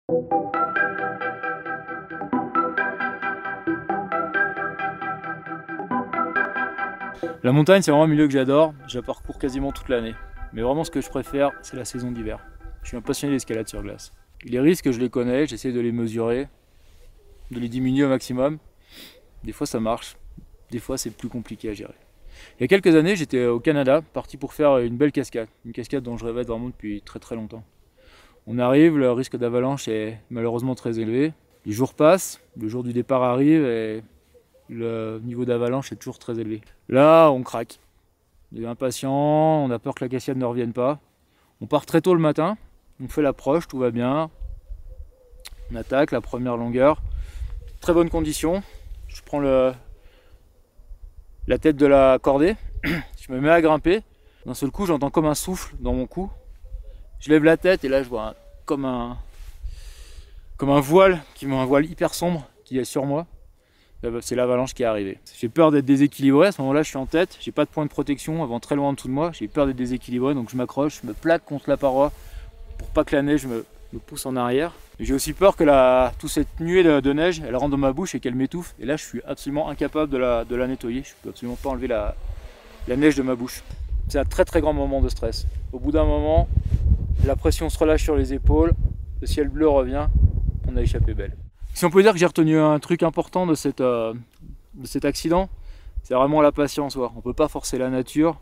La montagne, c'est vraiment un milieu que j'adore, je la parcours quasiment toute l'année. Mais vraiment ce que je préfère, c'est la saison d'hiver. Je suis un passionné d'escalade sur glace. Les risques, je les connais, j'essaie de les mesurer, de les diminuer au maximum. Des fois ça marche, des fois c'est plus compliqué à gérer. Il y a quelques années, j'étais au Canada, parti pour faire une belle cascade. Une cascade dont je rêvais vraiment depuis très longtemps. On arrive, le risque d'avalanche est malheureusement très élevé. Les jours passent, le jour du départ arrive et le niveau d'avalanche est toujours très élevé. Là, on craque. On est impatient, on a peur que la cascade ne revienne pas. On part très tôt le matin, on fait l'approche, tout va bien. On attaque la première longueur. Très bonne condition. Je prends la tête de la cordée, je me mets à grimper. D'un seul coup, j'entends comme un souffle dans mon cou. Je lève la tête et là, je vois comme un voile, un voile hyper sombre qui est sur moi. C'est l'avalanche qui est arrivée. J'ai peur d'être déséquilibré, à ce moment-là je suis en tête, j'ai pas de point de protection avant très loin en dessous de moi, j'ai peur d'être déséquilibré donc je m'accroche, je me plaque contre la paroi pour pas que la neige me pousse en arrière. J'ai aussi peur que toute cette nuée de neige elle rentre dans ma bouche et qu'elle m'étouffe et là je suis absolument incapable de la nettoyer, je peux absolument pas enlever la neige de ma bouche. C'est un très grand moment de stress. Au bout d'un moment, la pression se relâche sur les épaules, le ciel bleu revient, on a échappé belle. Si on peut dire que j'ai retenu un truc important de cet accident, c'est vraiment la patience. On ne peut pas forcer la nature.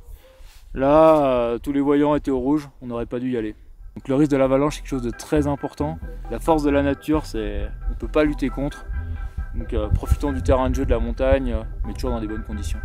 Là, tous les voyants étaient au rouge, on n'aurait pas dû y aller. Donc le risque de l'avalanche, c'est quelque chose de très important. La force de la nature, on ne peut pas lutter contre. Donc profitons du terrain de jeu de la montagne, mais toujours dans des bonnes conditions.